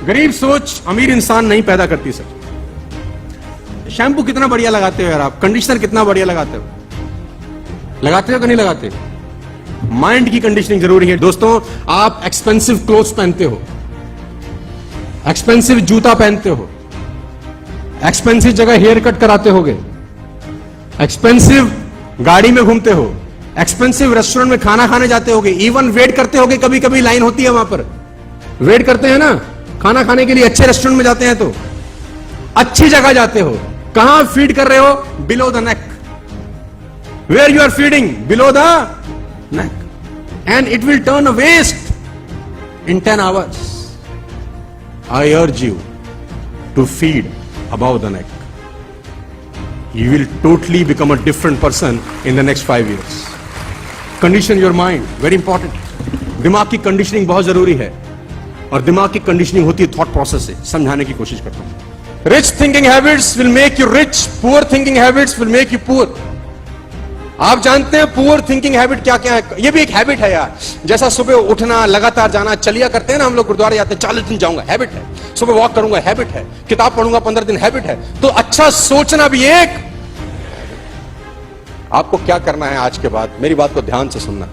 गरीब सोच अमीर इंसान नहीं पैदा करती सर। शैम्पू कितना बढ़िया लगाते हो यार आप, कंडीशनर कितना बढ़िया लगाते हो कि नहीं लगाते? माइंड की कंडीशनिंग जरूरी है दोस्तों। आप एक्सपेंसिव क्लोथ्स पहनते हो, एक्सपेंसिव जूता पहनते हो, एक्सपेंसिव जगह हेयर कट कराते होगे, एक्सपेंसिव गाड़ी में घूमते हो, एक्सपेंसिव रेस्टोरेंट में खाना खाने जाते होगे, इवन वेट करते होगे, कभी कभी लाइन होती है वहां पर, वेट करते हैं ना खाना खाने के लिए, अच्छे रेस्टोरेंट में जाते हैं तो अच्छी जगह जाते हो, कहां फीड कर रहे हो? Below the neck. Where you are feeding? Below the neck, and it will turn a waste in 10 hours. I urge you to feed above the neck. You will totally become a different person in the next 5 years. Condition your mind, very important. दिमाग की conditioning बहुत जरूरी है, और दिमाग की conditioning होती है थॉट प्रोसेस से। समझाने की कोशिश करता हूं। Rich thinking habits will make you rich, poor thinking habits will make you poor. आप जानते हैं पुअर थिंकिंग हैबिट क्या क्या है? ये भी एक हैबिट है यार। जैसा सुबह उठना, लगातार जाना, चलिया करते हैं ना हम लोग, गुरुद्वारे जाते हैं, 40 दिन जाऊंगा, हैबिट है। सुबह वॉक करूंगा, हैबिट है। किताब पढ़ूंगा 15 दिन, हैबिट है। तो अच्छा सोचना भी एक। आपको क्या करना है आज के बाद, मेरी बात को ध्यान से सुनना,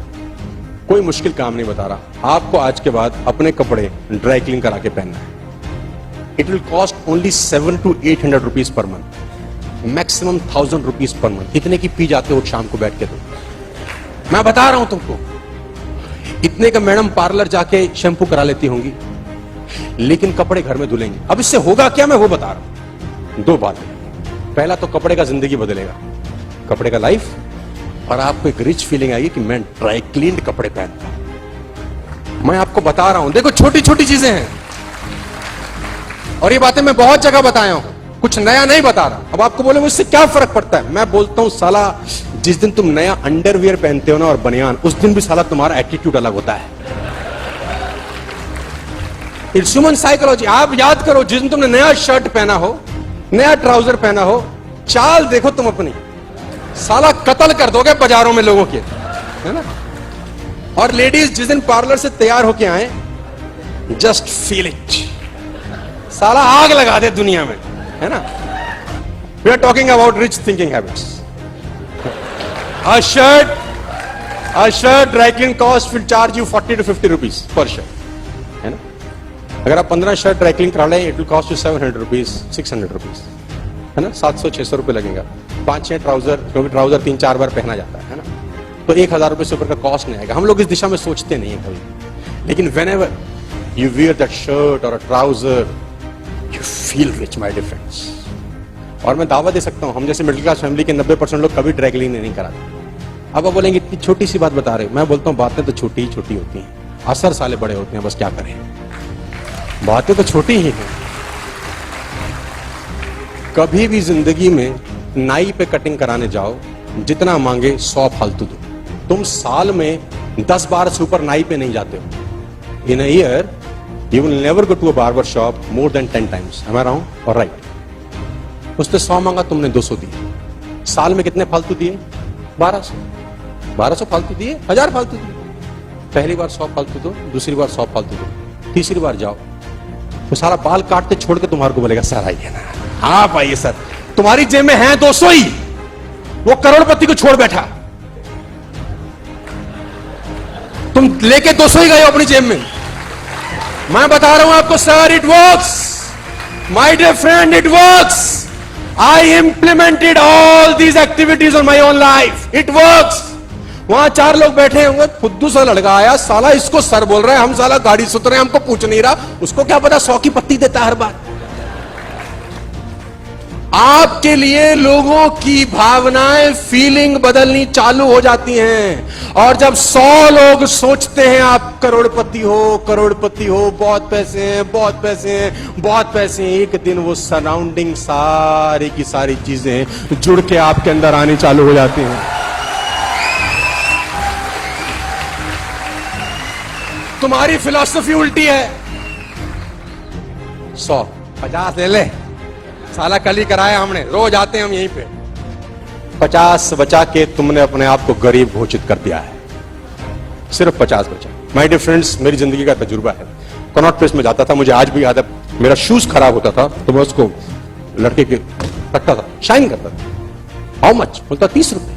कोई मुश्किल काम नहीं बता रहा। आपको आज के बाद अपने कपड़े ड्राई क्लीन करा के पहनना है। It will cost only 700 to 800 rupees per month, maximum 1000 rupees per month. इतने की पी जाते हो शाम को बैठ के तुम, मैं बता रहा हूं तुमको। इतने का मैडम पार्लर जाके शैम्पू करा लेती होंगी, लेकिन कपड़े घर में धुलेंगे। अब इससे होगा क्या, मैं वो बता रहा हूं। 2 बातें, पहला तो कपड़े का जिंदगी बदलेगा, कपड़े का लाइफ, और आपको एक रिच फीलिंग आएगी कि मैं ड्राई क्लीन्ड कपड़े पहनता हूं। मैं आपको बता रहा हूं, देखो छोटी छोटी चीजें हैं, और ये बातें मैं बहुत जगह बताया हूं, कुछ नया नहीं बता रहा। अब आपको बोले मुझसे क्या फर्क पड़ता है, मैं बोलता हूं साला जिस दिन तुम नया अंडरवियर पहनते हो ना और बनियान, उस दिन भी साला तुम्हारा एटीट्यूड अलग होता है। It's human psychology. आप याद करो, जिस दिन तुमने नया शर्ट पहना हो, नया ट्राउजर पहना हो, चाल देखो तुम अपनी, साला कत्ल कर दोगे बाजारों में लोगों के, है ना। और लेडीज जिस दिन पार्लर से तैयार होके आए, जस्ट फील इट, साला आग लगा दे दुनिया में, है ना। We are talking about rich thinking habits. A shirt dry clean cost will charge you 40 to 50 rupees per shirt, है ना। अगर आप 15 शर्ट ड्राई क्लीन करा लें, it will cost you 700 rupees, 600 rupees, है ना। 700-600 रुपए लगेगा। 5-6 ट्राउजर, क्योंकि ट्राउजर 3-4 बार पहना जाता है ना, तो 1000 रुपए से ऊपर का कॉस्ट नहीं आएगा। हम लोग इस दिशा में सोचते नहीं है कभी, लेकिन whenever you wear that shirt or a trouser, you feel rich, my dear friends. और मैं दावा दे सकता हूं, हम जैसे मिडिल क्लास फैमिली के 90% लोग कभी ड्राई क्लीन नहीं कराते। अब आप बोलेंगे इतनी छोटी सी बात बता रहे हो, मैं बोलता हूं बातें तो छोटी ही छोटी होती हैं, असर साले बड़े होते हैं, बस क्या करें, बातें तो छोटी ही हैं। कभी भी जिंदगी में नाई पे कटिंग कराने जाओ, जितना मांगे 100 फालतू दो। तुम साल में 10 बार से ऊपर नाई पे नहीं जाते हो। In a year you will never go to a barber shop more than 10 times, am I wrong or right? उसने 100 मांगा, तुमने 200 दिए। साल में कितने फालतू दिए? 1200 फालतू दिए, 1000 फालतू दिए। पहली बार 100 फालतू दो, दूसरी बार 100 फालतू दो, तीसरी बार जाओ तो सारा बाल काटते छोड़ के तुम्हारे को बोलेगा सर आइए ना, हाँ पाइए सर। तुम्हारी जेब में है 200 ही, वो करोड़पति को छोड़ बैठा, तुम लेके 200 ही गए अपनी जेब में। मैं बता रहा हूं आपको sir, it works my dear friend, it works. I implemented all these activities on my own life. It works. वहां 4 लोग बैठे होंगे, फुद्दू सा लड़का आया, साला इसको सर बोल रहा है, हम साला गाड़ी सुत रहे हैं, हमको पूछ नहीं रहा, उसको क्या पता 100 की पत्ती देता हर बार। आपके लिए लोगों की भावनाएं, फीलिंग बदलनी चालू हो जाती हैं, और जब 100 लोग सोचते हैं आप करोड़पति हो, बहुत पैसे हैं, बहुत पैसे हैं, बहुत पैसे हैं, एक दिन वो सराउंडिंग सारी की सारी चीजें जुड़ के आपके अंदर आनी चालू हो जाती हैं। तुम्हारी फिलॉसफी उल्टी है। 100, 50 ले ले, साला कल ही कराया हमने, रोज आते हैं हम यहीं पे। 50 बचा के तुमने अपने आप को गरीब घोषित कर दिया है, सिर्फ 50 बचा। माय डियर फ्रेंड्स, मेरी जिंदगी का तजुर्बा है। कनॉट प्लेस में जाता था, मुझे आज भी याद है, मेरा शूज खराब होता था तो मैं उसको लड़के के रखता था, शाइन करता था। How much? बोलता 30 रुपए,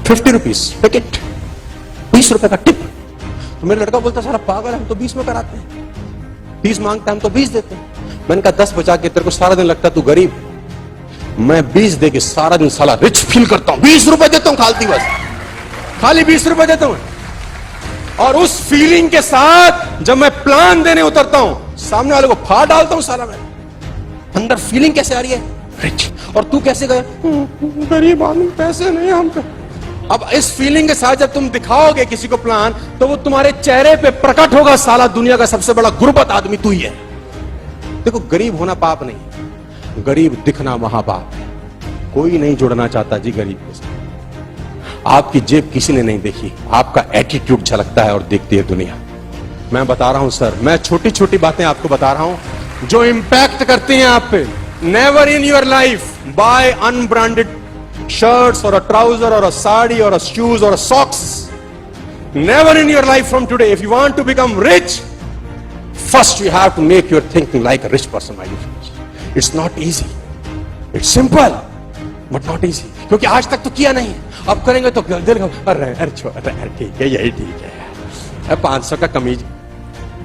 50 रुपीज टिकट, 20 रुपए का टिप। तो मेरा लड़का बोलता सारा पागल है, हम तो 20 में कराते हैं, 30 मांगता है हम तो 20 देते हैं। मैंने कहा 10 बचा के तेरे को सारा दिन लगता तू गरीब, मैं 20 दे के सारा दिन साला रिच फील करता हूं। 20 रुपए देता हूं खाली, बस खाली 20 रुपए देता हूं। और उस फीलिंग के साथ जब मैं प्लान देने उतरता हूं, सामने वाले को फाड़ डालता हूं साला। मैं अंदर फीलिंग कैसे आ रही है? रिच। और तू कैसे गया? गरीब आदमी, पैसे नहीं हम पे। अब इस फीलिंग के साथ जब तुम दिखाओगे किसी को प्लान, तो वो तुम्हारे चेहरे पे प्रकट होगा, साला दुनिया का सबसे बड़ा गुर्बत आदमी तू ही है। देखो, गरीब होना पाप नहीं, गरीब दिखना महापाप है। कोई नहीं जुड़ना चाहता जी गरीब के साथ। आपकी जेब किसी ने नहीं देखी, आपका एटीट्यूड झलकता है और देखती है दुनिया। मैं बता रहा हूं सर, मैं छोटी छोटी बातें आपको बता रहा हूं जो इंपैक्ट करती हैं आप पे। Never in your life buy unbranded shirts or a trouser or a sari or a shoes or a socks. Never in your life from today. If you want to become rich, first you have to make your thinking like a rich person, my dear friends. It's not easy. It's simple, but not easy. क्योंकि आज तक तो किया नहीं, अब करेंगे तो दिल अरे ठीक है, यही ठीक है। 500 का कमीज,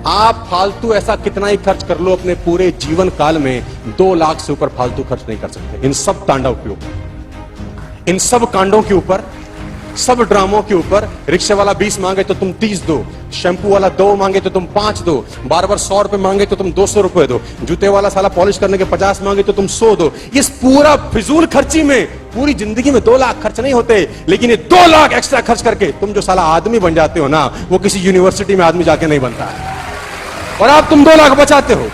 आप फालतू ऐसा कितना ही खर्च कर लो अपने पूरे जीवन काल में, 2 लाख से ऊपर फालतू खर्च नहीं कर सकते। इन सब तांडव के ऊपर, इन सब कांडों के ऊपर, सब ड्रामों के ऊपर। रिक्शे वाला 20 मांगे तो तुम 30 दो, शैम्पू वाला 2 मांगे तो तुम 5 दो, बार बार 100 रुपए मांगे तो तुम 200 रुपए दो, जूते वाला साला पॉलिश करने के 50 मांगे तो तुम 100 दो। इस पूरा फिजूल खर्ची में पूरी जिंदगी में 2 लाख खर्च नहीं होते, लेकिन ये 2 लाख एक्स्ट्रा खर्च करके तुम जो साला आदमी बन जाते हो ना, वो किसी यूनिवर्सिटी में आदमी जाके नहीं बनता है, और आप तुम 2 लाख बचाते हो।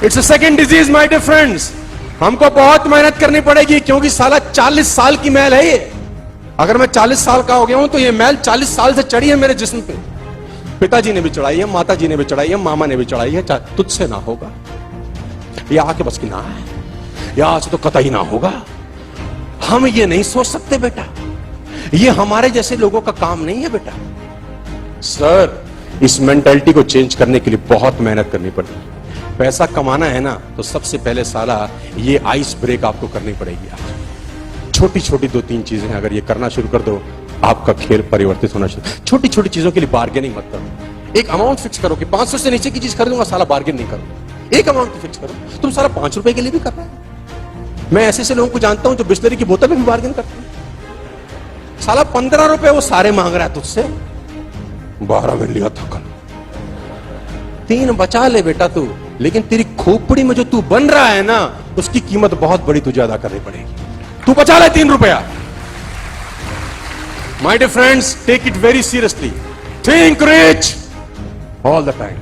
It's a second disease my dear friends. हमको बहुत मेहनत करनी पड़ेगी, क्योंकि साला 40 साल की मैल है ये। अगर मैं 40 साल का हो गया हूं तो ये मैल 40 साल से चढ़ी है मेरे जिस्म पे। पिताजी ने भी चढ़ाई है, माता जी ने भी चढ़ाई है, मामा ने भी चढ़ाई है। तुझसे ना होगा, ये आके बस की ना है, या आज तो कतई ना होगा। हम ये नहीं सोच सकते बेटा, ये हमारे जैसे लोगों का काम नहीं है बेटा। सर, इस मेंटालिटी को चेंज करने के लिए बहुत मेहनत करनी पड़ेगी। पैसा कमाना है ना, तो सबसे पहले साला ये आइस ब्रेक आपको करनी पड़ेगी। आज छोटी छोटी 2-3 चीजें हैं, अगर ये करना शुरू कर दो, आपका खेल परिवर्तित होना शुरू। छोटी छोटी चीजों के लिए बार्गेनिंग मत करो। एक अमाउंट फिक्स करो कि 500 से नीचे की चीज खरीदूंगा, साला बार्गेन नहीं करो। एक अमाउंट फिक्स करो। तुम साला 5 रुपए के लिए भी कर रहे हो। मैं ऐसे लोगों को जानता हूं जो बिस्लरी की बोतल में भी बार्गेन करते हैं। साला 15 रुपए वो सारे मांग रहा है तुझसे, 12 में लिया था कल, 3 बचा ले बेटा तू। लेकिन तेरी खोपड़ी में जो तू बन रहा है ना, उसकी कीमत बहुत बड़ी तुझे अदा करनी पड़ेगी। तू बचा ले 3 रुपया। My dear friends, take it very seriously, think rich all the time.